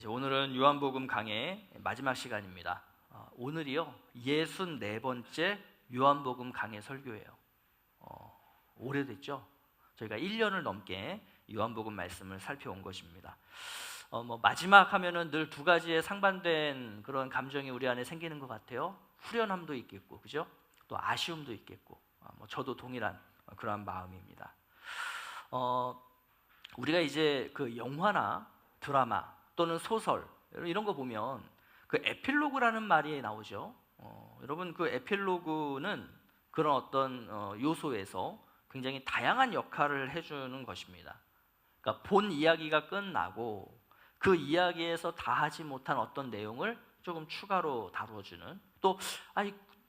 오늘은 요한복음 강의 마지막 시간입니다. 오늘이요 64번째 요한복음 강의 설교예요. 오래됐죠? 저희가 1년을 넘게 요한복음 말씀을 살펴온 것입니다. 마지막 하면은 늘 두 가지의 상반된 그런 감정이 우리 안에 생기는 것 같아요. 후련함도 있겠고, 그죠? 또 아쉬움도 있겠고, 저도 동일한 그러한 마음입니다. 우리가 이제 그 영화나 드라마 또는 소설 이런 거 보면 그 에필로그라는 말이 나오죠. 여러분, 그 에필로그는 그런 어떤 요소에서 굉장히 다양한 역할을 해주는 것입니다. 그러니까 본 이야기가 끝나고 그 이야기에서 다 하지 못한 어떤 내용을 조금 추가로 다뤄주는, 또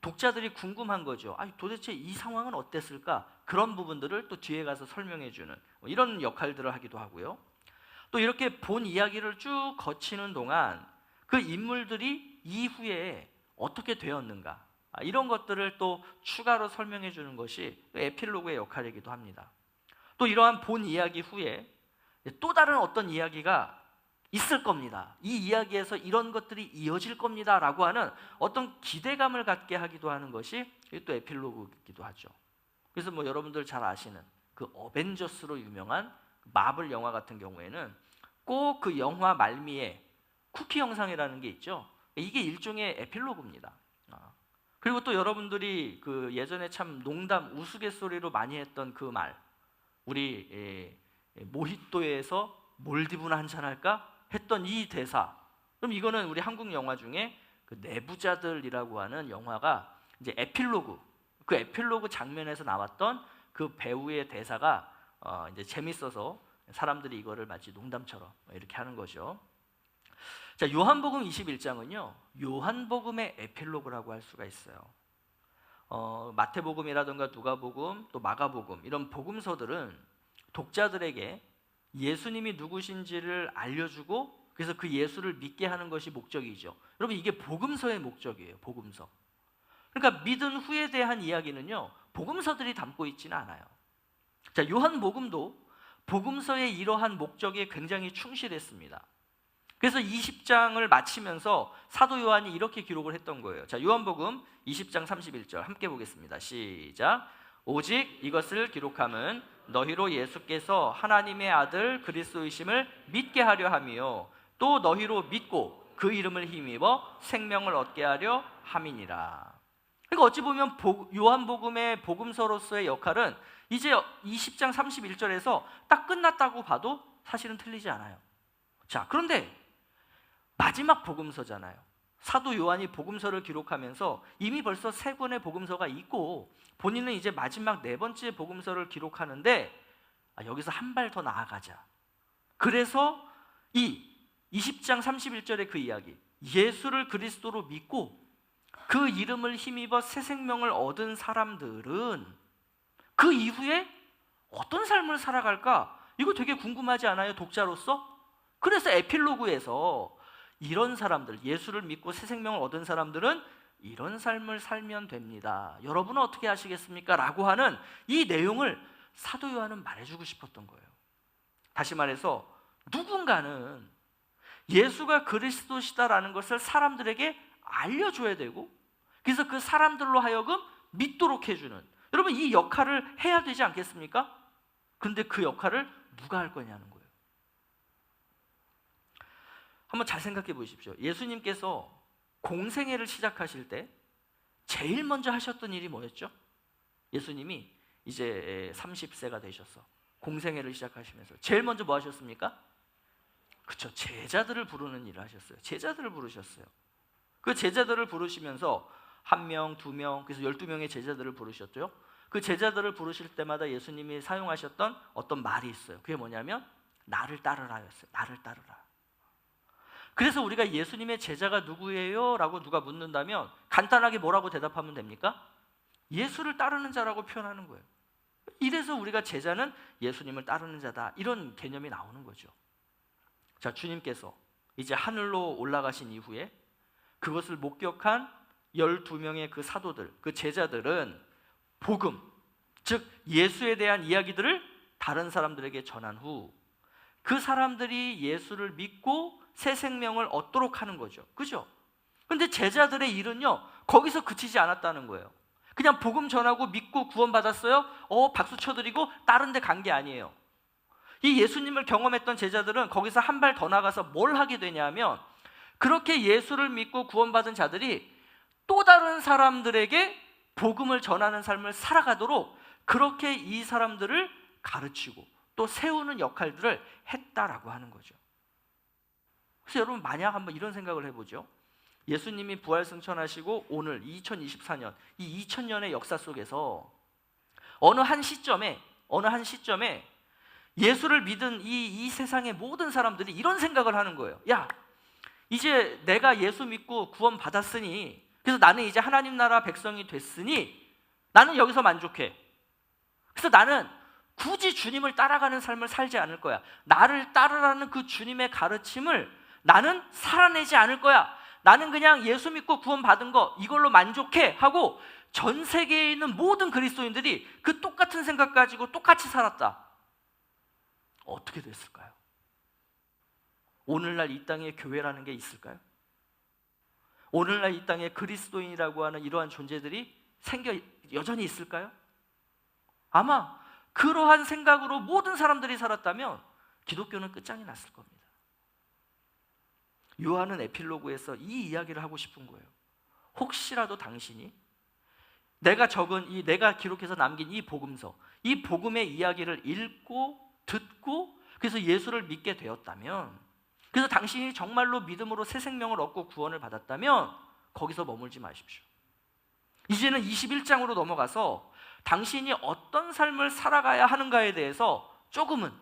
독자들이 궁금한 거죠. 도대체 이 상황은 어땠을까? 그런 부분들을 또 뒤에 가서 설명해주는 이런 역할들을 하기도 하고요. 또 이렇게 본 이야기를 쭉 거치는 동안 그 인물들이 이후에 어떻게 되었는가, 이런 것들을 또 추가로 설명해 주는 것이 에필로그의 역할이기도 합니다. 또 이러한 본 이야기 후에 또 다른 어떤 이야기가 있을 겁니다. 이 이야기에서 이런 것들이 이어질 겁니다 라고 하는 어떤 기대감을 갖게 하기도 하는 것이 또 에필로그이기도 하죠. 그래서 여러분들 잘 아시는 그 어벤져스로 유명한 마블 영화 같은 경우에는 꼭 그 영화 말미에 쿠키 영상이라는 게 있죠. 이게 일종의 에필로그입니다. 그리고 또 여러분들이 그 예전에 참 농담 우스갯소리로 많이 했던 그 말, 우리 모히또에서 몰디브나 한잔 할까 했던 이 대사. 그럼 이거는 우리 한국 영화 중에 그 내부자들이라고 하는 영화가 이제 에필로그, 그 에필로그 장면에서 나왔던 그 배우의 대사가 이제 재밌어서 사람들이 이거를 마치 농담처럼 이렇게 하는 거죠. 자, 요한복음 21장은요 요한복음의 에필로그라고 할 수가 있어요. 마태복음이라든가 누가복음, 또 마가복음, 이런 복음서들은 독자들에게 예수님이 누구신지를 알려주고 그래서 그 예수를 믿게 하는 것이 목적이죠. 여러분, 이게 복음서의 목적이에요. 복음서. 그러니까 믿은 후에 대한 이야기는요 복음서들이 담고 있지는 않아요. 자, 요한복음도 복음서의 이러한 목적에 굉장히 충실했습니다. 그래서 20장을 마치면서 사도 요한이 이렇게 기록을 했던 거예요. 자, 요한복음 20장 31절 함께 보겠습니다. 시작. 오직 이것을 기록함은 너희로 예수께서 하나님의 아들 그리스도이심을 믿게 하려 함이요 또 너희로 믿고 그 이름을 힘입어 생명을 얻게 하려 함이니라. 그러니까 어찌 보면 요한복음의 복음서로서의 역할은 이제 20장 31절에서 딱 끝났다고 봐도 사실은 틀리지 않아요. 자, 그런데 마지막 복음서잖아요. 사도 요한이 복음서를 기록하면서 이미 벌써 3권의 복음서가 있고 본인은 이제 마지막 4번째 복음서를 기록하는데 여기서 한 발 더 나아가자. 그래서 이 20장 31절의 그 이야기, 예수를 그리스도로 믿고 그 이름을 힘입어 새 생명을 얻은 사람들은 그 이후에 어떤 삶을 살아갈까? 이거 되게 궁금하지 않아요, 독자로서? 그래서 에필로그에서 이런 사람들, 예수를 믿고 새 생명을 얻은 사람들은 이런 삶을 살면 됩니다. 여러분은 어떻게 하시겠습니까? 라고 하는 이 내용을 사도 요한은 말해주고 싶었던 거예요. 다시 말해서 누군가는 예수가 그리스도시다라는 것을 사람들에게 알려줘야 되고 그래서 그 사람들로 하여금 믿도록 해주는, 여러분 이 역할을 해야 되지 않겠습니까? 그런데 그 역할을 누가 할 거냐는 거예요. 한번 잘 생각해 보십시오. 예수님께서 공생애를 시작하실 때 제일 먼저 하셨던 일이 뭐였죠? 예수님이 이제 30세가 되셔서 공생애를 시작하시면서 제일 먼저 뭐 하셨습니까? 그렇죠, 제자들을 부르는 일을 하셨어요. 제자들을 부르셨어요. 그 제자들을 부르시면서 1명, 2명, 그래서 12명의 제자들을 부르셨죠. 그 제자들을 부르실 때마다 예수님이 사용하셨던 어떤 말이 있어요. 그게 뭐냐면 나를 따르라였어요. 나를 따르라. 그래서 우리가 예수님의 제자가 누구예요? 라고 누가 묻는다면 간단하게 뭐라고 대답하면 됩니까? 예수를 따르는 자라고 표현하는 거예요. 이래서 우리가 제자는 예수님을 따르는 자다, 이런 개념이 나오는 거죠. 자, 주님께서 이제 하늘로 올라가신 이후에 그것을 목격한 12명의 그 사도들, 그 제자들은 복음, 즉 예수에 대한 이야기들을 다른 사람들에게 전한 후 그 사람들이 예수를 믿고 새 생명을 얻도록 하는 거죠. 그죠? 근데 제자들의 일은요, 거기서 그치지 않았다는 거예요. 그냥 복음 전하고 믿고 구원받았어요? 박수 쳐드리고 다른 데 간 게 아니에요. 이 예수님을 경험했던 제자들은 거기서 한 발 더 나가서 뭘 하게 되냐면, 그렇게 예수를 믿고 구원받은 자들이 또 다른 사람들에게 복음을 전하는 삶을 살아가도록 그렇게 이 사람들을 가르치고 또 세우는 역할들을 했다라고 하는 거죠. 그래서 여러분, 만약 한번 이런 생각을 해보죠. 예수님이 부활승천하시고 오늘 2024년, 이 2000년의 역사 속에서 어느 한 시점에 예수를 믿은 이 세상의 모든 사람들이 이런 생각을 하는 거예요. 야, 이제 내가 예수 믿고 구원 받았으니, 그래서 나는 이제 하나님 나라 백성이 됐으니 나는 여기서 만족해. 그래서 나는 굳이 주님을 따라가는 삶을 살지 않을 거야. 나를 따르라는 그 주님의 가르침을 나는 살아내지 않을 거야. 나는 그냥 예수 믿고 구원 받은 거 이걸로 만족해 하고 전 세계에 있는 모든 그리스도인들이 그 똑같은 생각 가지고 똑같이 살았다. 어떻게 됐을까요? 오늘날 이 땅에 교회라는 게 있을까요? 오늘날 이 땅에 그리스도인이라고 하는 이러한 존재들이 여전히 있을까요? 아마 그러한 생각으로 모든 사람들이 살았다면 기독교는 끝장이 났을 겁니다. 요한은 에필로그에서 이 이야기를 하고 싶은 거예요. 혹시라도 당신이 내가 기록해서 남긴 이 복음서, 이 복음의 이야기를 읽고 듣고 그래서 예수를 믿게 되었다면, 그래서 당신이 정말로 믿음으로 새 생명을 얻고 구원을 받았다면 거기서 머물지 마십시오. 이제는 21장으로 넘어가서 당신이 어떤 삶을 살아가야 하는가에 대해서 조금은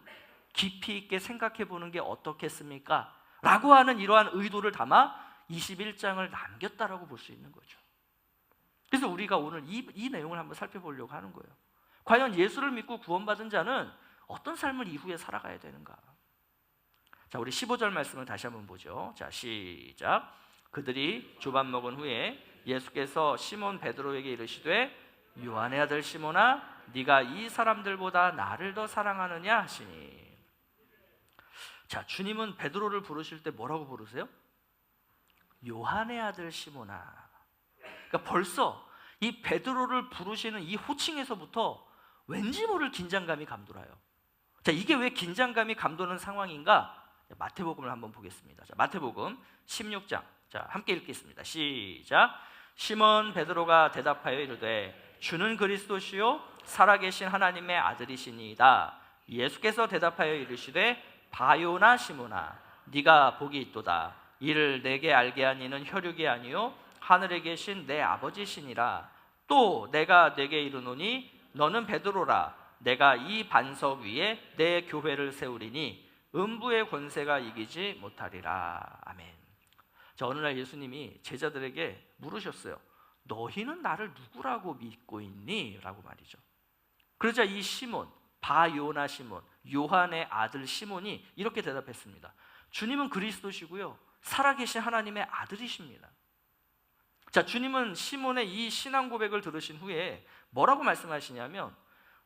깊이 있게 생각해 보는 게 어떻겠습니까? 라고 하는 이러한 의도를 담아 21장을 남겼다라고 볼 수 있는 거죠. 그래서 우리가 오늘 이 내용을 한번 살펴보려고 하는 거예요. 과연 예수를 믿고 구원받은 자는 어떤 삶을 이후에 살아가야 되는가? 자, 우리 15절 말씀을 다시 한번 보죠. 자, 시작. 그들이 조밥 먹은 후에 예수께서 시몬 베드로에게 이르시되 요한의 아들 시몬아, 네가 이 사람들보다 나를 더 사랑하느냐 하시니. 자, 주님은 베드로를 부르실 때 뭐라고 부르세요? 요한의 아들 시몬아. 그러니까 벌써 이 베드로를 부르시는 이 호칭에서부터 왠지 모를 긴장감이 감돌아요. 자, 이게 왜 긴장감이 감도는 상황인가? 마태복음을 한번 보겠습니다. 자, 마태복음 16장. 자, 함께 읽겠습니다. 시작. 시몬 베드로가 대답하여 이르되 주는 그리스도시요 살아계신 하나님의 아들이시니이다. 예수께서 대답하여 이르시되 바요나 시몬아, 네가 복이 있도다. 이를 내게 알게 한 이는 혈육이 아니요 하늘에 계신 내 아버지시니라. 또 내가 네게 이르노니 너는 베드로라. 내가 이 반석 위에 내 교회를 세우리니 음부의 권세가 이기지 못하리라. 아멘. 자, 어느 날 예수님이 제자들에게 물으셨어요. 너희는 나를 누구라고 믿고 있니? 라고 말이죠. 그러자 이 시몬, 바요나 시몬, 요한의 아들 시몬이 이렇게 대답했습니다. 주님은 그리스도시고요 살아계신 하나님의 아들이십니다. 자, 주님은 시몬의 이 신앙 고백을 들으신 후에 뭐라고 말씀하시냐면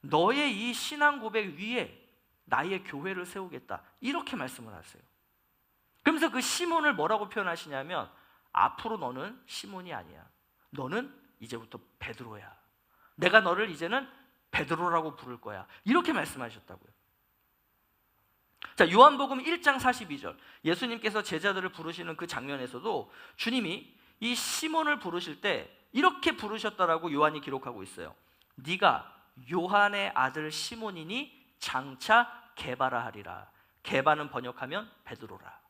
너의 이 신앙 고백 위에 나의 교회를 세우겠다, 이렇게 말씀을 하세요. 그러면서 그 시몬을 뭐라고 표현하시냐면 앞으로 너는 시몬이 아니야. 너는 이제부터 베드로야. 내가 너를 이제는 베드로라고 부를 거야. 이렇게 말씀하셨다고요. 자, 요한복음 1장 42절. 예수님께서 제자들을 부르시는 그 장면에서도 주님이 이 시몬을 부르실 때 이렇게 부르셨다라고 요한이 기록하고 있어요. 네가 요한의 아들 시몬이니 장차 게바라 하리라. 게바는 번역하면 베드로라.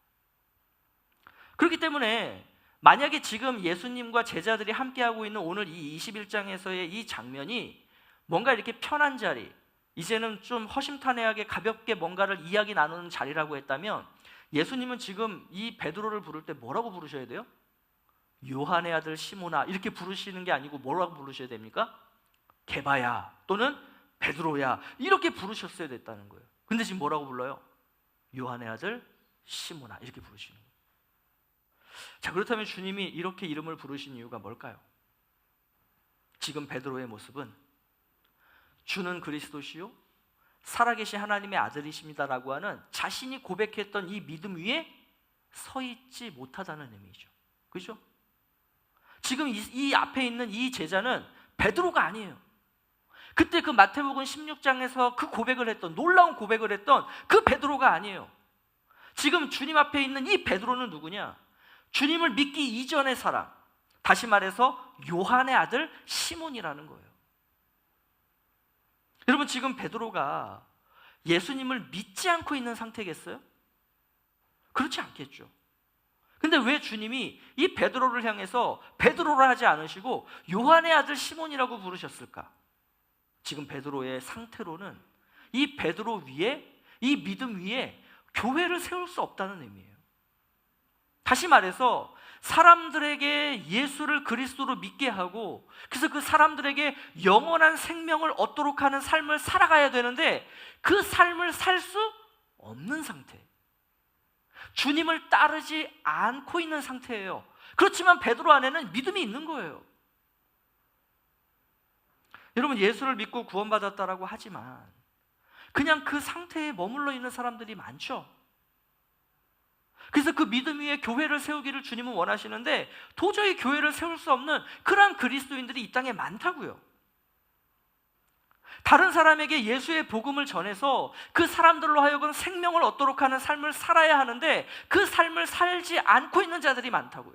그렇기 때문에 만약에 지금 예수님과 제자들이 함께하고 있는 오늘 이 21장에서의 이 장면이 뭔가 이렇게 편한 자리, 이제는 좀 허심탄회하게 가볍게 뭔가를 이야기 나누는 자리라고 했다면 예수님은 지금 이 베드로를 부를 때 뭐라고 부르셔야 돼요? 요한의 아들 시몬아, 이렇게 부르시는 게 아니고 뭐라고 부르셔야 됩니까? 게바야 또는 베드로야, 이렇게 부르셨어야 됐다는 거예요. 근데 지금 뭐라고 불러요? 요한의 아들 시몬아, 이렇게 부르시는 거예요. 자, 그렇다면 주님이 이렇게 이름을 부르신 이유가 뭘까요? 지금 베드로의 모습은 주는 그리스도시요 살아계신 하나님의 아들이십니다라고 하는 자신이 고백했던 이 믿음 위에 서 있지 못하다는 의미죠. 그죠? 지금 이 앞에 있는 이 제자는 베드로가 아니에요. 그때 그 마태복음 16장에서 그 고백을 했던, 놀라운 고백을 했던 그 베드로가 아니에요. 지금 주님 앞에 있는 이 베드로는 누구냐? 주님을 믿기 이전의 사람, 다시 말해서 요한의 아들 시몬이라는 거예요. 여러분, 지금 베드로가 예수님을 믿지 않고 있는 상태겠어요? 그렇지 않겠죠. 근데 왜 주님이 이 베드로를 향해서 베드로를 하지 않으시고 요한의 아들 시몬이라고 부르셨을까? 지금 베드로의 상태로는 이 베드로 위에, 이 믿음 위에 교회를 세울 수 없다는 의미예요. 다시 말해서 사람들에게 예수를 그리스도로 믿게 하고, 그래서 그 사람들에게 영원한 생명을 얻도록 하는 삶을 살아가야 되는데 그 삶을 살 수 없는 상태, 주님을 따르지 않고 있는 상태예요. 그렇지만 베드로 안에는 믿음이 있는 거예요. 여러분, 예수를 믿고 구원받았다라고 하지만 그냥 그 상태에 머물러 있는 사람들이 많죠. 그래서 그 믿음 위에 교회를 세우기를 주님은 원하시는데 도저히 교회를 세울 수 없는 그러한 그리스도인들이 이 땅에 많다고요. 다른 사람에게 예수의 복음을 전해서 그 사람들로 하여금 생명을 얻도록 하는 삶을 살아야 하는데 그 삶을 살지 않고 있는 자들이 많다고요.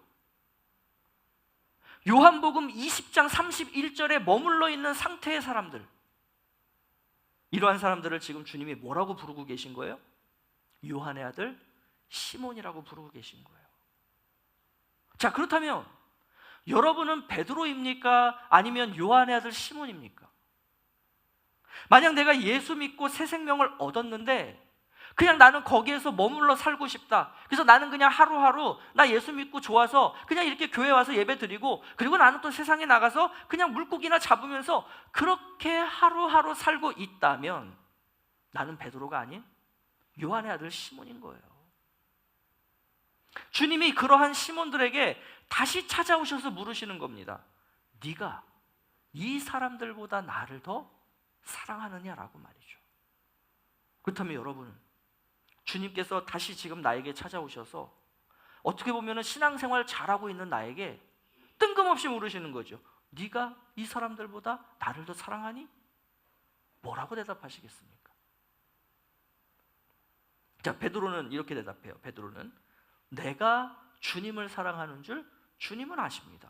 요한복음 20장 31절에 머물러 있는 상태의 사람들, 이러한 사람들을 지금 주님이 뭐라고 부르고 계신 거예요? 요한의 아들 시몬이라고 부르고 계신 거예요. 자, 그렇다면 여러분은 베드로입니까? 아니면 요한의 아들 시몬입니까? 만약 내가 예수 믿고 새 생명을 얻었는데 그냥 나는 거기에서 머물러 살고 싶다, 그래서 나는 그냥 하루하루 나 예수 믿고 좋아서 그냥 이렇게 교회 와서 예배 드리고, 그리고 나는 또 세상에 나가서 그냥 물고기나 잡으면서 그렇게 하루하루 살고 있다면 나는 베드로가 아닌 요한의 아들 시몬인 거예요. 주님이 그러한 시몬들에게 다시 찾아오셔서 물으시는 겁니다. 네가 이 사람들보다 나를 더 사랑하느냐라고 말이죠. 그렇다면 여러분은 주님께서 다시 지금 나에게 찾아오셔서 어떻게 보면 신앙생활 잘하고 있는 나에게 뜬금없이 물으시는 거죠. 네가 이 사람들보다 나를 더 사랑하니? 뭐라고 대답하시겠습니까? 자, 베드로는 이렇게 대답해요. 베드로는 내가 주님을 사랑하는 줄 주님은 아십니다.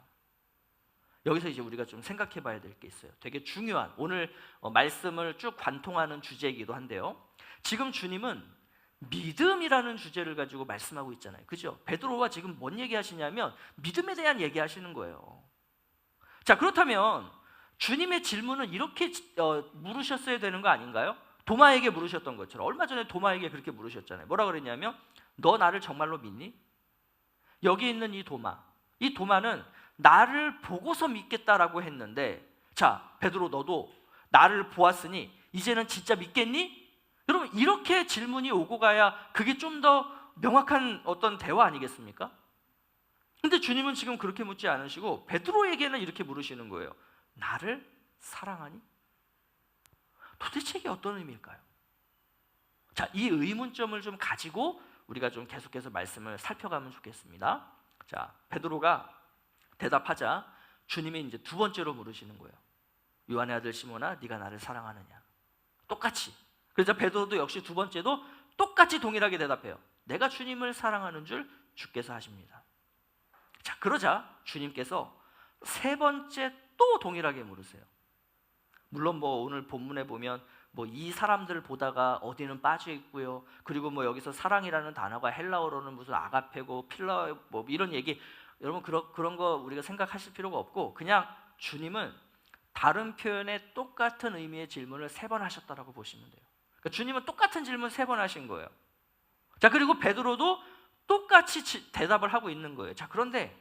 여기서 이제 우리가 좀 생각해 봐야 될 게 있어요. 되게 중요한, 오늘 말씀을 쭉 관통하는 주제이기도 한데요. 지금 주님은 믿음이라는 주제를 가지고 말씀하고 있잖아요. 그죠? 베드로와 지금 뭔 얘기하시냐면 믿음에 대한 얘기하시는 거예요. 자, 그렇다면 주님의 질문은 이렇게 물으셨어야 되는 거 아닌가요? 도마에게 물으셨던 것처럼. 얼마 전에 도마에게 그렇게 물으셨잖아요. 뭐라 그랬냐면 너 나를 정말로 믿니? 여기 있는 이 도마는 나를 보고서 믿겠다라고 했는데, 자, 베드로 너도 나를 보았으니 이제는 진짜 믿겠니? 여러분, 이렇게 질문이 오고 가야 그게 좀 더 명확한 어떤 대화 아니겠습니까? 근데 주님은 지금 그렇게 묻지 않으시고 베드로에게는 이렇게 물으시는 거예요. 나를 사랑하니? 도대체 이게 어떤 의미일까요? 자, 이 의문점을 좀 가지고 우리가 좀 계속해서 말씀을 살펴가면 좋겠습니다. 자, 베드로가 대답하자 주님이 이제 두 번째로 물으시는 거예요. 요한의 아들 시몬아, 네가 나를 사랑하느냐? 똑같이. 그래서 베드로도 역시 두 번째도 똑같이 동일하게 대답해요. 내가 주님을 사랑하는 줄 주께서 아십니다. 자, 그러자 주님께서 세 번째 또 동일하게 물으세요. 물론 뭐 오늘 본문에 보면 뭐 이 사람들을 보다가 어디는 빠져 있고요. 그리고 뭐 여기서 사랑이라는 단어가 헬라어로는 무슨 아가페고 필러 뭐 이런 얘기, 여러분 그런 거 우리가 생각하실 필요가 없고 그냥 주님은 다른 표현에 똑같은 의미의 질문을 세 번 하셨다라고 보시면 돼요. 그러니까 주님은 똑같은 질문 세 번 하신 거예요. 자, 그리고 베드로도 똑같이 대답을 하고 있는 거예요. 자, 그런데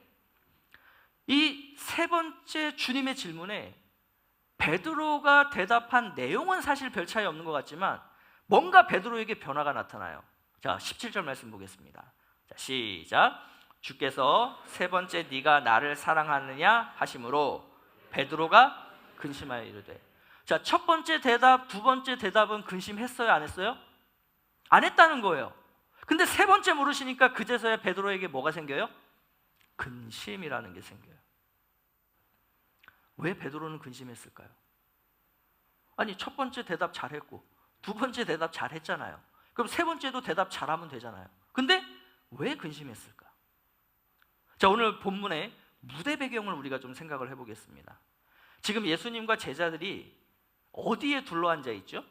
이 세 번째 주님의 질문에 베드로가 대답한 내용은 사실 별 차이 없는 것 같지만 뭔가 베드로에게 변화가 나타나요. 자, 17절 말씀 보겠습니다. 자, 시작. 주께서 세 번째 네가 나를 사랑하느냐 하심으로 베드로가 근심하여 이르되. 자, 첫 번째 대답, 두 번째 대답은 근심했어요, 안 했어요? 안 했다는 거예요. 근데 세 번째 물으시니까 그제서야 베드로에게 뭐가 생겨요? 근심이라는 게 생겨요. 왜 베드로는 근심했을까요? 아니, 첫 번째 대답 잘했고 두 번째 대답 잘했잖아요. 그럼 세 번째도 대답 잘하면 되잖아요. 근데 왜 근심했을까? 자, 오늘 본문의 무대 배경을 우리가 좀 생각을 해보겠습니다. 지금 예수님과 제자들이 어디에 둘러앉아 있죠?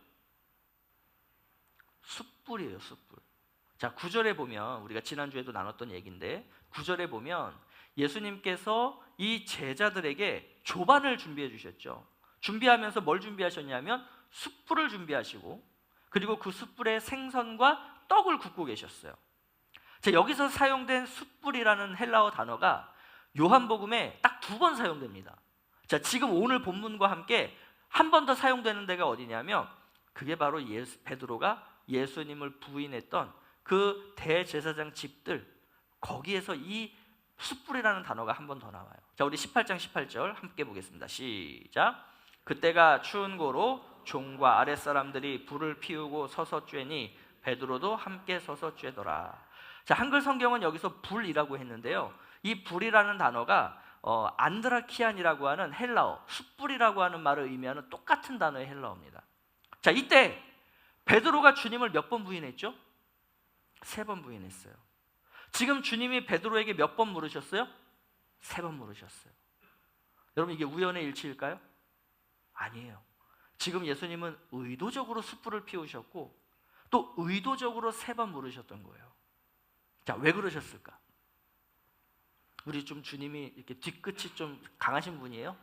숯불이에요, 숯불. 자, 9절에 보면, 우리가 지난주에도 나눴던 얘기인데 9절에 보면 예수님께서 이 제자들에게 조반을 준비해 주셨죠. 준비하면서 뭘 준비하셨냐면 숯불을 준비하시고, 그리고 그 숯불에 생선과 떡을 굽고 계셨어요. 자, 여기서 사용된 숯불이라는 헬라어 단어가 요한복음에 딱 2번 사용됩니다. 자, 지금 오늘 본문과 함께 한 번 더 사용되는 데가 어디냐면, 그게 바로 베드로가 예수님을 부인했던 그 대제사장 집들, 거기에서 이 숯불이라는 단어가 한 번 더 나와요. 자, 우리 18장 18절 함께 보겠습니다. 시작. 그때가 추운 고로 종과 아랫사람들이 불을 피우고 서서 쬐니 베드로도 함께 서서 쬐더라. 자, 한글 성경은 여기서 불이라고 했는데요, 이 불이라는 단어가 안드라키안이라고 하는 헬라어, 숯불이라고 하는 말을 의미하는 똑같은 단어의 헬라어입니다. 자, 이때 베드로가 주님을 몇 번 부인했죠? 3번 부인했어요. 지금 주님이 베드로에게 몇 번 물으셨어요? 3번 물으셨어요. 여러분, 이게 우연의 일치일까요? 아니에요. 지금 예수님은 의도적으로 숯불을 피우셨고 또 의도적으로 3번 물으셨던 거예요. 자, 왜 그러셨을까? 우리 좀 주님이 이렇게 뒤끝이 좀 강하신 분이에요?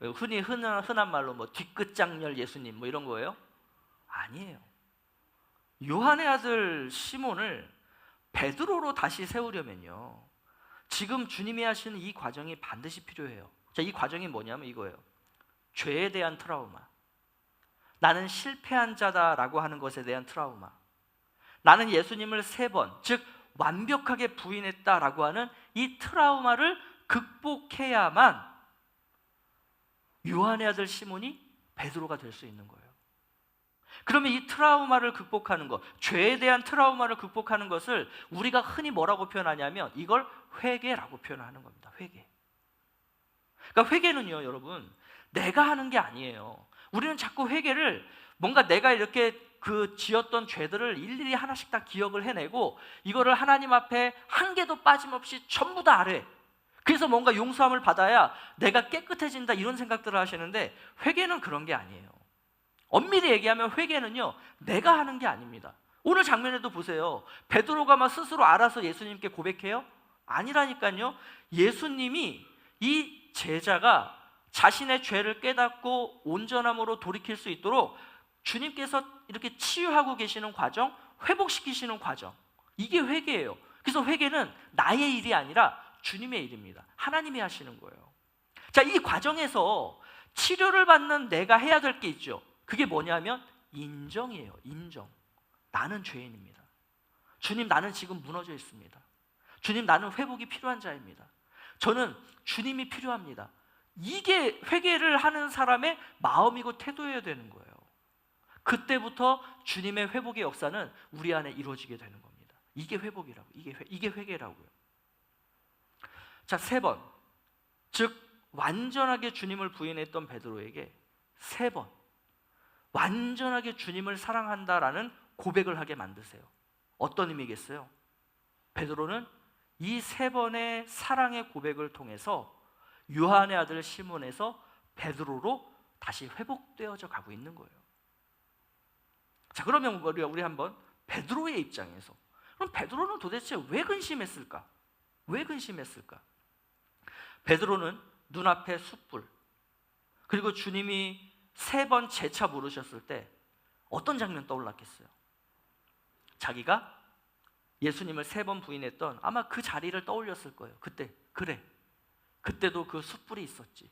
흔한 말로 뭐 뒤끝장렬 예수님 뭐 이런 거예요? 아니에요. 요한의 아들 시몬을 베드로로 다시 세우려면요, 지금 주님이 하시는 이 과정이 반드시 필요해요. 자, 이 과정이 뭐냐면 이거예요. 죄에 대한 트라우마, 나는 실패한 자다라고 하는 것에 대한 트라우마, 나는 예수님을 3번, 즉 완벽하게 부인했다라고 하는 이 트라우마를 극복해야만 요한의 아들 시몬이 베드로가 될 수 있는 거예요. 그러면 이 트라우마를 극복하는 것, 죄에 대한 트라우마를 극복하는 것을 우리가 흔히 뭐라고 표현하냐면 이걸 회개라고 표현하는 겁니다. 회개. 그러니까 회개는요, 여러분, 내가 하는 게 아니에요. 우리는 자꾸 회개를 뭔가 내가 이렇게 그 지었던 죄들을 일일이 하나씩 다 기억을 해내고 이거를 하나님 앞에 한 개도 빠짐없이 전부 다 아뢰. 그래서 뭔가 용서함을 받아야 내가 깨끗해진다, 이런 생각들을 하시는데 회개는 그런 게 아니에요. 엄밀히 얘기하면 회개는요, 내가 하는 게 아닙니다. 오늘 장면에도 보세요. 베드로가 막 스스로 알아서 예수님께 고백해요? 아니라니까요. 예수님이 이 제자가 자신의 죄를 깨닫고 온전함으로 돌이킬 수 있도록 주님께서 이렇게 치유하고 계시는 과정, 회복시키시는 과정, 이게 회개예요. 그래서 회개는 나의 일이 아니라 주님의 일입니다. 하나님이 하시는 거예요. 자, 이 과정에서 치료를 받는 내가 해야 될 게 있죠. 그게 뭐냐면 인정이에요. 인정. 나는 죄인입니다. 주님, 나는 지금 무너져 있습니다. 주님, 나는 회복이 필요한 자입니다. 저는 주님이 필요합니다. 이게 회개를 하는 사람의 마음이고 태도여야 되는 거예요. 그때부터 주님의 회복의 역사는 우리 안에 이루어지게 되는 겁니다. 이게 회복이라고, 이게 회개라고요. 자, 3번, 즉 완전하게 주님을 부인했던 베드로에게 3번 완전하게 주님을 사랑한다라는 고백을 하게 만드세요. 어떤 의미겠어요? 베드로는 이 3번의 사랑의 고백을 통해서 요한의 아들 시몬에서 베드로로 다시 회복되어져 가고 있는 거예요. 자, 그러면 우리 한번 베드로의 입장에서, 그럼 베드로는 도대체 왜 근심했을까? 왜 근심했을까? 베드로는 눈앞에 숯불, 그리고 주님이 3번 재차 물으셨을 때 어떤 장면 떠올랐겠어요? 자기가 예수님을 3번 부인했던 아마 그 자리를 떠올렸을 거예요. 그때도 그 숯불이 있었지.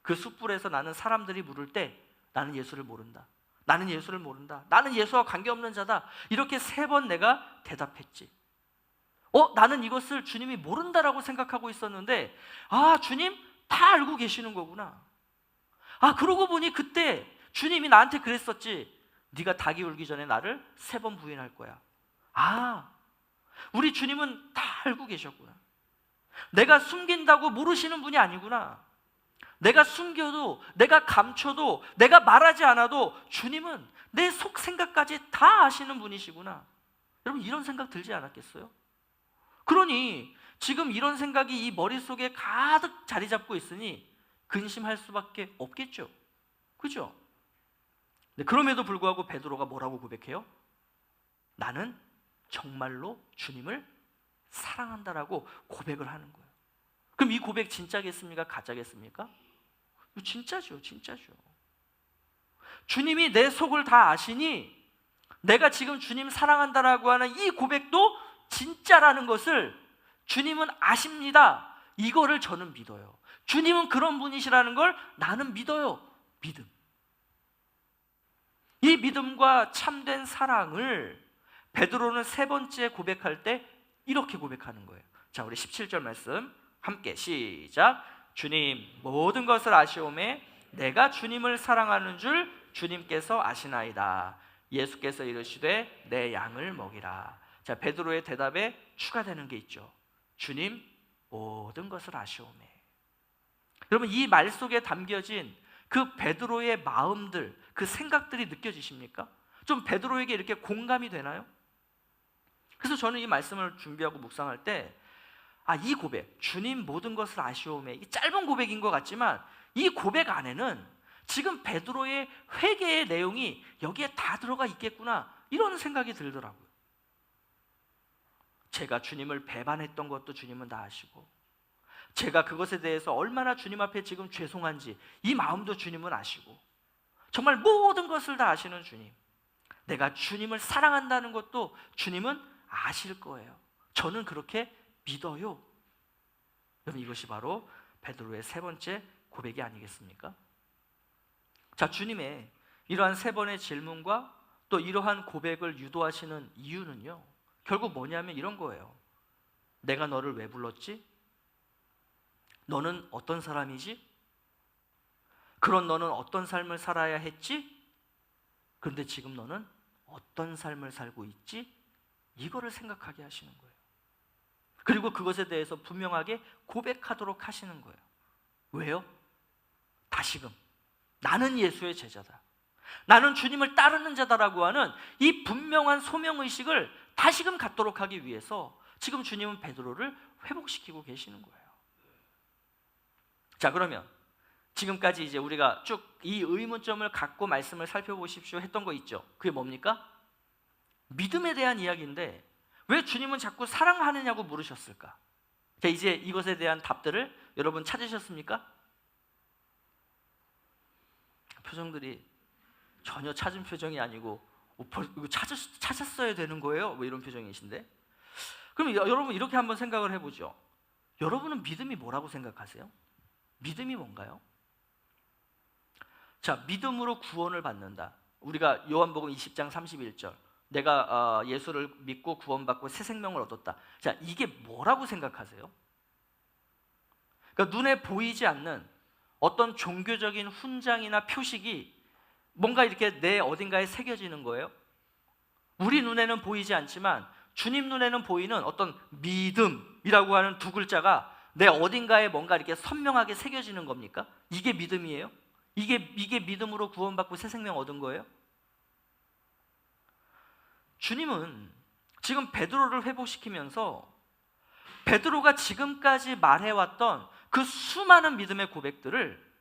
그 숯불에서 나는 사람들이 물을 때 나는 예수를 모른다. 나는 예수를 모른다. 나는 예수와 관계없는 자다. 이렇게 3번 내가 대답했지. 나는 이것을 주님이 모른다라고 생각하고 있었는데, 주님 다 알고 계시는 거구나. 그러고 보니 그때 주님이 나한테 그랬었지. 네가 닭이 울기 전에 나를 3번 부인할 거야. 아, 우리 주님은 다 알고 계셨구나. 내가 숨긴다고 모르시는 분이 아니구나. 내가 숨겨도, 내가 감춰도, 내가 말하지 않아도 주님은 내 속 생각까지 다 아시는 분이시구나. 여러분, 이런 생각 들지 않았겠어요? 그러니 지금 이런 생각이 이 머릿속에 가득 자리 잡고 있으니 근심할 수밖에 없겠죠. 그죠? 네, 그럼에도 불구하고 베드로가 뭐라고 고백해요? 나는 정말로 주님을 사랑한다라고 고백을 하는 거예요. 그럼 이 고백 진짜겠습니까? 가짜겠습니까? 진짜죠, 진짜죠. 주님이 내 속을 다 아시니 내가 지금 주님 사랑한다라고 하는 이 고백도 진짜라는 것을 주님은 아십니다. 이거를 저는 믿어요. 주님은 그런 분이시라는 걸 나는 믿어요. 믿음. 이 믿음과 참된 사랑을 베드로는 세 번째 고백할 때 이렇게 고백하는 거예요. 자, 우리 17절 말씀 함께 시작. 주님 모든 것을 아시오매 내가 주님을 사랑하는 줄 주님께서 아시나이다. 예수께서 이르시되 내 양을 먹이라. 자, 베드로의 대답에 추가되는 게 있죠. 주님 모든 것을 아시오매. 여러분, 이 말 속에 담겨진 그 베드로의 마음들, 그 생각들이 느껴지십니까? 좀 베드로에게 이렇게 공감이 되나요? 그래서 저는 이 말씀을 준비하고 묵상할 때 이 고백, 주님 모든 것을 아시오매, 이 짧은 고백인 것 같지만 이 고백 안에는 지금 베드로의 회개의 내용이 여기에 다 들어가 있겠구나, 이런 생각이 들더라고요. 제가 주님을 배반했던 것도 주님은 다 아시고, 제가 그것에 대해서 얼마나 주님 앞에 지금 죄송한지 이 마음도 주님은 아시고, 정말 모든 것을 다 아시는 주님, 내가 주님을 사랑한다는 것도 주님은 아실 거예요. 저는 그렇게 믿어요. 여러분, 이것이 바로 베드로의 세 번째 고백이 아니겠습니까? 자, 주님의 이러한 세 번의 질문과 또 이러한 고백을 유도하시는 이유는요, 결국 뭐냐면 이런 거예요. 내가 너를 왜 불렀지? 너는 어떤 사람이지? 그런 너는 어떤 삶을 살아야 했지? 그런데 지금 너는 어떤 삶을 살고 있지? 이거를 생각하게 하시는 거예요. 그리고 그것에 대해서 분명하게 고백하도록 하시는 거예요. 왜요? 다시금 나는 예수의 제자다, 나는 주님을 따르는 자다라고 하는 이 분명한 소명의식을 다시금 갖도록 하기 위해서 지금 주님은 베드로를 회복시키고 계시는 거예요. 자, 그러면 지금까지 이제 우리가 쭉 이 의문점을 갖고 말씀을 살펴보십시오 했던 거 있죠. 그게 뭡니까? 믿음에 대한 이야기인데 왜 주님은 자꾸 사랑하느냐고 물으셨을까? 자, 이제 이것에 대한 답들을 여러분 찾으셨습니까? 표정들이 전혀 찾은 표정이 아니고 이거 찾았어야 되는 거예요? 뭐 이런 표정이신데. 그럼 여러분 이렇게 한번 생각을 해보죠. 여러분은 믿음이 뭐라고 생각하세요? 믿음이 뭔가요? 자, 믿음으로 구원을 받는다. 우리가 요한복음 20장 31절, 내가 예수를 믿고 구원받고 새 생명을 얻었다. 자, 이게 뭐라고 생각하세요? 그러니까 눈에 보이지 않는 어떤 종교적인 훈장이나 표식이 뭔가 이렇게 내 어딘가에 새겨지는 거예요. 우리 눈에는 보이지 않지만 주님 눈에는 보이는 어떤 믿음이라고 하는 두 글자가 내 어딘가에 뭔가 이렇게 선명하게 새겨지는 겁니까? 이게 믿음이에요? 이게 믿음으로 구원받고 새 생명 얻은 거예요? 주님은 지금 베드로를 회복시키면서 베드로가 지금까지 말해왔던 그 수많은 믿음의 고백들을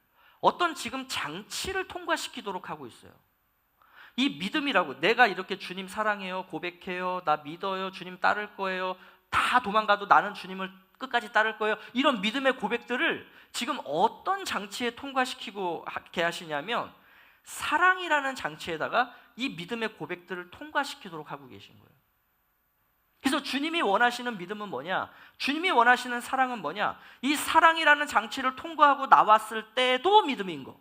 어떤 지금 장치를 통과시키도록 하고 있어요. 이 믿음이라고, 내가 이렇게 주님 사랑해요, 고백해요, 나 믿어요, 주님 따를 거예요, 다 도망가도 나는 주님을 끝까지 따를 거예요, 이런 믿음의 고백들을 지금 어떤 장치에 통과시키고 하게 하시냐면 사랑이라는 장치에다가 이 믿음의 고백들을 통과시키도록 하고 계신 거예요. 그래서 주님이 원하시는 믿음은 뭐냐? 주님이 원하시는 사랑은 뭐냐? 이 사랑이라는 장치를 통과하고 나왔을 때도 믿음인 거.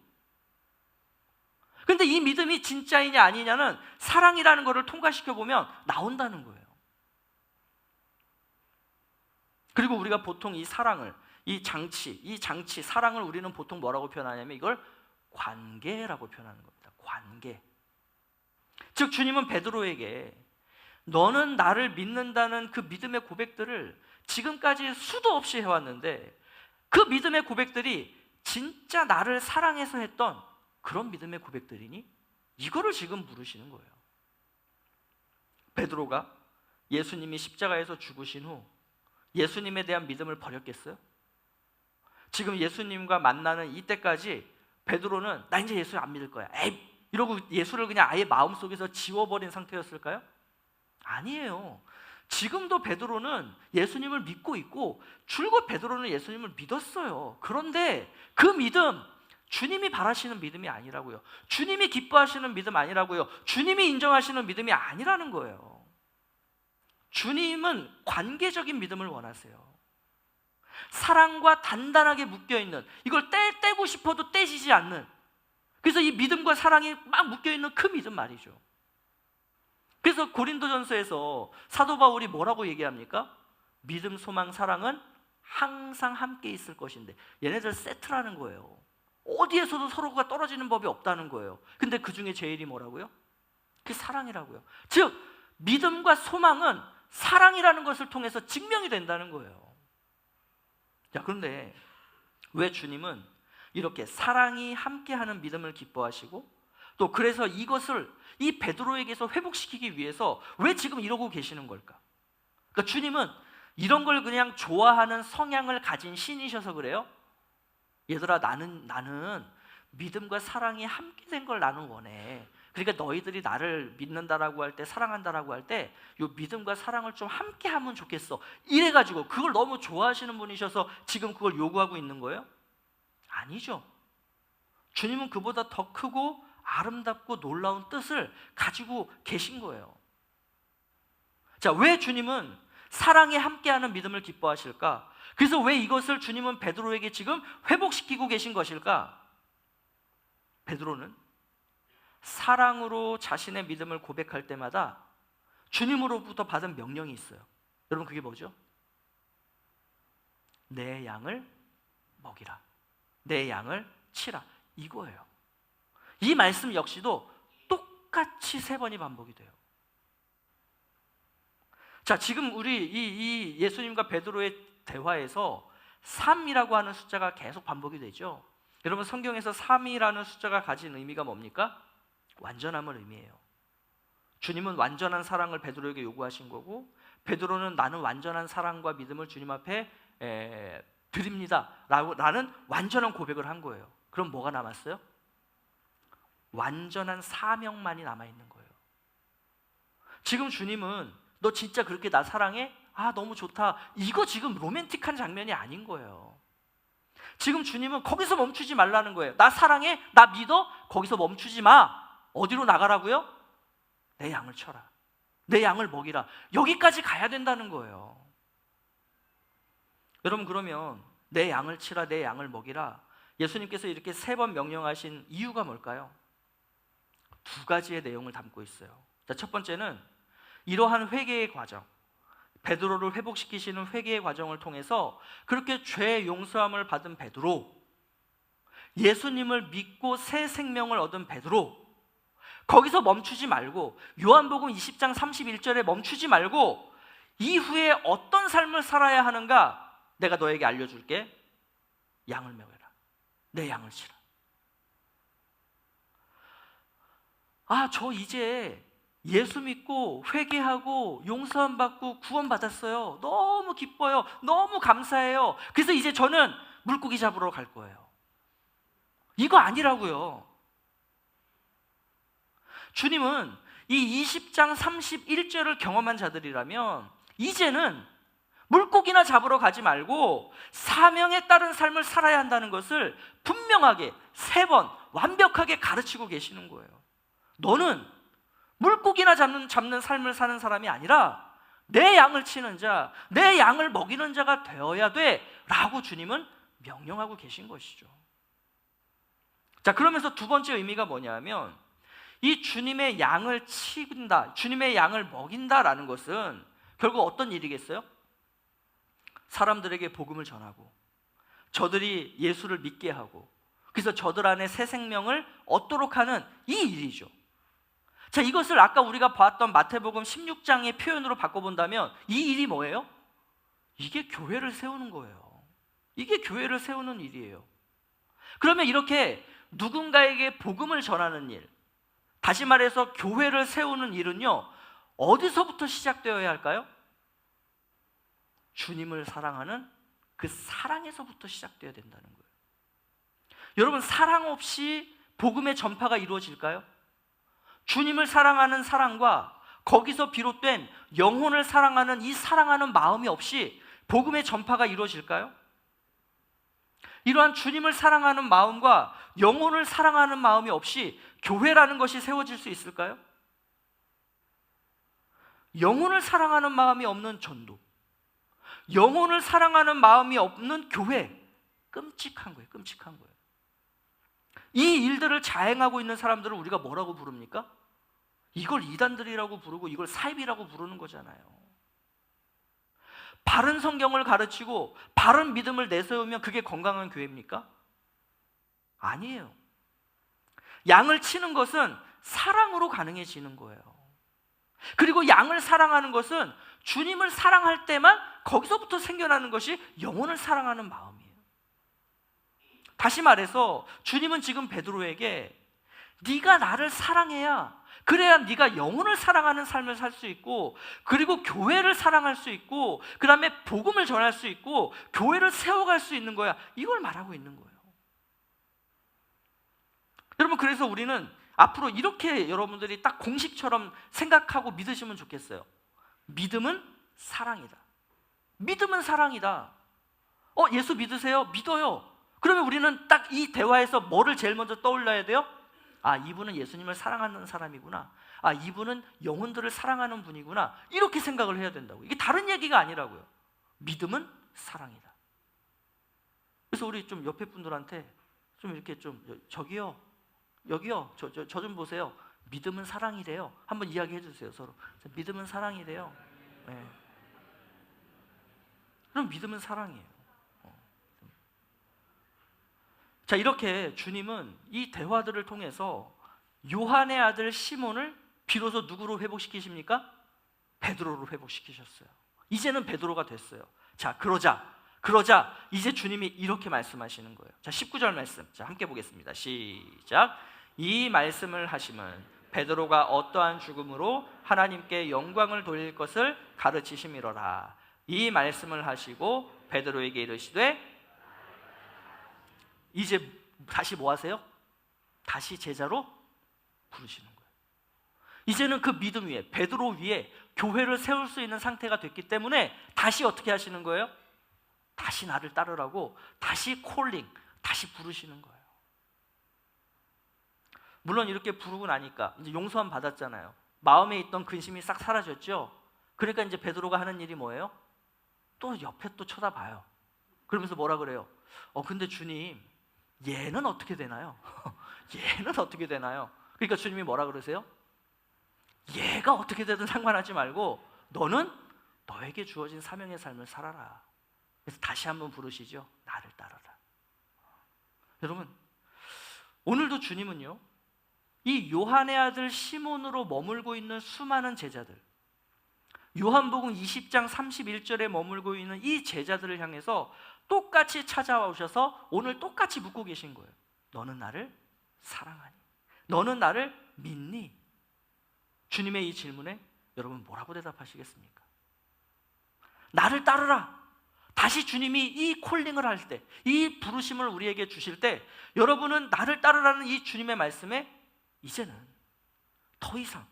근데 이 믿음이 진짜이냐 아니냐는 사랑이라는 것을 통과시켜 보면 나온다는 거예요. 그리고 우리가 보통 이 사랑을, 이 장치, 사랑을 우리는 보통 뭐라고 표현하냐면 이걸 관계라고 표현하는 겁니다. 관계. 즉 주님은 베드로에게 너는 나를 믿는다는 그 믿음의 고백들을 지금까지 수도 없이 해왔는데 그 믿음의 고백들이 진짜 나를 사랑해서 했던 그런 믿음의 고백들이니? 이거를 지금 물으시는 거예요. 베드로가 예수님이 십자가에서 죽으신 후 예수님에 대한 믿음을 버렸겠어요? 지금 예수님과 만나는 이때까지 베드로는 나 이제 예수 안 믿을 거야, 에이, 이러고 예수를 그냥 아예 마음속에서 지워버린 상태였을까요? 아니에요. 지금도 베드로는 예수님을 믿고 있고 줄곧 베드로는 예수님을 믿었어요. 그런데 그 믿음, 주님이 바라시는 믿음이 아니라고요. 주님이 기뻐하시는 믿음 아니라고요. 주님이 인정하시는 믿음이 아니라는 거예요. 주님은 관계적인 믿음을 원하세요. 사랑과 단단하게 묶여있는, 이걸 떼고 싶어도 떼지지 않는, 그래서 이 믿음과 사랑이 막 묶여있는 그 믿음 말이죠. 그래서 고린도전서에서 사도 바울이 뭐라고 얘기합니까? 믿음, 소망, 사랑은 항상 함께 있을 것인데, 얘네들 세트라는 거예요. 어디에서도 서로가 떨어지는 법이 없다는 거예요. 근데 그 중에 제일이 뭐라고요? 그게 사랑이라고요. 즉 믿음과 소망은 사랑이라는 것을 통해서 증명이 된다는 거예요. 자, 그런데 왜 주님은 이렇게 사랑이 함께하는 믿음을 기뻐하시고 또 그래서 이것을 이 베드로에게서 회복시키기 위해서 왜 지금 이러고 계시는 걸까? 그러니까 주님은 이런 걸 그냥 좋아하는 성향을 가진 신이셔서 그래요? 얘들아, 나는 믿음과 사랑이 함께 된 걸 나는 원해. 그러니까 너희들이 나를 믿는다라고 할 때, 사랑한다라고 할 때 이 믿음과 사랑을 좀 함께 하면 좋겠어, 이래가지고 그걸 너무 좋아하시는 분이셔서 지금 그걸 요구하고 있는 거예요? 아니죠. 주님은 그보다 더 크고 아름답고 놀라운 뜻을 가지고 계신 거예요. 자, 왜 주님은 사랑에 함께하는 믿음을 기뻐하실까? 그래서 왜 이것을 주님은 베드로에게 지금 회복시키고 계신 것일까? 베드로는 사랑으로 자신의 믿음을 고백할 때마다 주님으로부터 받은 명령이 있어요. 여러분, 그게 뭐죠? 내 양을 먹이라, 내 양을 치라, 이거예요. 이 말씀 역시도 똑같이 3번이 반복이 돼요. 자, 지금 우리 이 예수님과 베드로의 대화에서 3이라고 하는 숫자가 계속 반복이 되죠. 여러분, 성경에서 3이라는 숫자가 가진 의미가 뭡니까? 완전함을 의미해요. 주님은 완전한 사랑을 베드로에게 요구하신 거고, 베드로는 나는 완전한 사랑과 믿음을 주님 앞에 드립니다 라는 완전한 고백을 한 거예요. 그럼 뭐가 남았어요? 완전한 사명만이 남아있는 거예요. 지금 주님은 너 진짜 그렇게 나 사랑해? 아, 너무 좋다, 이거 지금 로맨틱한 장면이 아닌 거예요. 지금 주님은 거기서 멈추지 말라는 거예요. 나 사랑해? 나 믿어? 거기서 멈추지 마. 어디로 나가라고요? 내 양을 쳐라, 내 양을 먹이라, 여기까지 가야 된다는 거예요. 여러분, 그러면 내 양을 치라, 내 양을 먹이라, 예수님께서 이렇게 3번 명령하신 이유가 뭘까요? 2가지의 내용을 담고 있어요. 자, 첫 번째는 이러한 회개의 과정, 베드로를 회복시키시는 회개의 과정을 통해서 그렇게 죄 용서함을 받은 베드로, 예수님을 믿고 새 생명을 얻은 베드로, 거기서 멈추지 말고 요한복음 20장 31절에 멈추지 말고 이후에 어떤 삶을 살아야 하는가 내가 너에게 알려줄게. 양을 먹여라, 내 양을 치라. 아, 저 이제 예수 믿고 회개하고 용서함 받고 구원 받았어요, 너무 기뻐요, 너무 감사해요, 그래서 이제 저는 물고기 잡으러 갈 거예요, 이거 아니라고요. 주님은 이 20장 31절을 경험한 자들이라면 이제는 물고기나 잡으러 가지 말고 사명에 따른 삶을 살아야 한다는 것을 분명하게 3번 완벽하게 가르치고 계시는 거예요. 너는 물고기나 잡는 삶을 사는 사람이 아니라 내 양을 치는 자, 내 양을 먹이는 자가 되어야 돼 라고 주님은 명령하고 계신 것이죠. 자, 그러면서 2번째 의미가 뭐냐면 이 주님의 양을 치긴다, 주님의 양을 먹인다라는 것은 결국 어떤 일이겠어요? 사람들에게 복음을 전하고 저들이 예수를 믿게 하고 그래서 저들 안에 새 생명을 얻도록 하는 이 일이죠. 자, 이것을 아까 우리가 봤던 마태복음 16장의 표현으로 바꿔본다면 이 일이 뭐예요? 이게 교회를 세우는 거예요. 이게 교회를 세우는 일이에요. 그러면 이렇게 누군가에게 복음을 전하는 일, 다시 말해서 교회를 세우는 일은요, 어디서부터 시작되어야 할까요? 주님을 사랑하는 그 사랑에서부터 시작되어야 된다는 거예요. 여러분, 사랑 없이 복음의 전파가 이루어질까요? 주님을 사랑하는 사랑과 거기서 비롯된 영혼을 사랑하는 이 사랑하는 마음이 없이 복음의 전파가 이루어질까요? 이러한 주님을 사랑하는 마음과 영혼을 사랑하는 마음이 없이 교회라는 것이 세워질 수 있을까요? 영혼을 사랑하는 마음이 없는 전도, 영혼을 사랑하는 마음이 없는 교회, 끔찍한 거예요. 끔찍한 거예요. 이 일들을 자행하고 있는 사람들을 우리가 뭐라고 부릅니까? 이걸 이단들이라고 부르고 이걸 사입이라고 부르는 거잖아요. 바른 성경을 가르치고 바른 믿음을 내세우면 그게 건강한 교회입니까? 아니에요. 양을 치는 것은 사랑으로 가능해지는 거예요. 그리고 양을 사랑하는 것은 주님을 사랑할 때만 거기서부터 생겨나는 것이 영혼을 사랑하는 마음이에요. 다시 말해서 주님은 지금 베드로에게 네가 나를 사랑해야, 그래야 네가 영혼을 사랑하는 삶을 살 수 있고, 그리고 교회를 사랑할 수 있고, 그 다음에 복음을 전할 수 있고, 교회를 세워갈 수 있는 거야. 이걸 말하고 있는 거예요. 여러분, 그래서 우리는 앞으로 이렇게 여러분들이 딱 공식처럼 생각하고 믿으시면 좋겠어요. 믿음은 사랑이다. 믿음은 사랑이다. 예수 믿으세요? 믿어요. 그러면 우리는 딱 이 대화에서 뭐를 제일 먼저 떠올려야 돼요? 아, 이분은 예수님을 사랑하는 사람이구나. 아, 이분은 영혼들을 사랑하는 분이구나. 이렇게 생각을 해야 된다고. 이게 다른 얘기가 아니라고요. 믿음은 사랑이다. 그래서 우리 좀 옆에 분들한테 좀 이렇게 좀, 저기요, 여기요, 저 좀 보세요. 믿음은 사랑이래요. 한번 이야기해 주세요, 서로. 믿음은 사랑이래요. 네. 그럼 믿음은 사랑이에요. 자, 이렇게 주님은 이 대화들을 통해서 요한의 아들 시몬을 비로소 누구로 회복시키십니까? 베드로로 회복시키셨어요. 이제는 베드로가 됐어요. 자, 그러자 이제 주님이 이렇게 말씀하시는 거예요. 자, 19절 말씀. 자, 함께 보겠습니다. 시작. 이 말씀을 하심은 베드로가 어떠한 죽음으로 하나님께 영광을 돌릴 것을 가르치심이로라. 이 말씀을 하시고 베드로에게 이르시되, 이제 다시 뭐 하세요? 다시 제자로 부르시는 거예요. 이제는 그 믿음 위에, 베드로 위에 교회를 세울 수 있는 상태가 됐기 때문에 다시 어떻게 하시는 거예요? 다시 나를 따르라고 다시 콜링, 다시 부르시는 거예요. 물론 이렇게 부르고 나니까 이제 용서함 받았잖아요. 마음에 있던 근심이 싹 사라졌죠. 그러니까 이제 베드로가 하는 일이 뭐예요? 또 옆에 또 쳐다봐요. 그러면서 뭐라 그래요? 근데 주님, 얘는 어떻게 되나요? 얘는 어떻게 되나요? 그러니까 주님이 뭐라 그러세요? 얘가 어떻게 되든 상관하지 말고 너는 너에게 주어진 사명의 삶을 살아라. 그래서 다시 한번 부르시죠. 나를 따르라. 여러분, 오늘도 주님은요, 이 요한의 아들 시몬으로 머물고 있는 수많은 제자들, 요한복음 20장 31절에 머물고 있는 이 제자들을 향해서 똑같이 찾아오셔서 오늘 똑같이 묻고 계신 거예요. 너는 나를 사랑하니? 너는 나를 믿니? 주님의 이 질문에 여러분 뭐라고 대답하시겠습니까? 나를 따르라. 다시 주님이 이 콜링을 할 때, 이 부르심을 우리에게 주실 때, 여러분은 나를 따르라는 이 주님의 말씀에 이제는 더 이상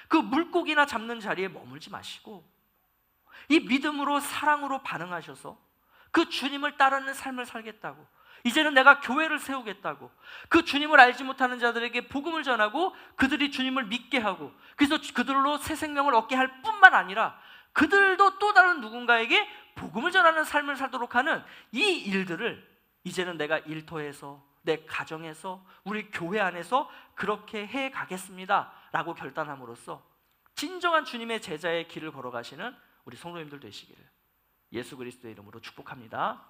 그 물고기나 잡는 자리에 머물지 마시고 이 믿음으로, 사랑으로 반응하셔서 그 주님을 따르는 삶을 살겠다고, 이제는 내가 교회를 세우겠다고, 그 주님을 알지 못하는 자들에게 복음을 전하고 그들이 주님을 믿게 하고, 그래서 그들로 새 생명을 얻게 할 뿐만 아니라 그들도 또 다른 누군가에게 복음을 전하는 삶을 살도록 하는 이 일들을 이제는 내가 일터에서, 내 가정에서, 우리 교회 안에서 그렇게 해 가겠습니다 라고 결단함으로써 진정한 주님의 제자의 길을 걸어가시는 우리 성도님들 되시기를 예수 그리스도의 이름으로 축복합니다.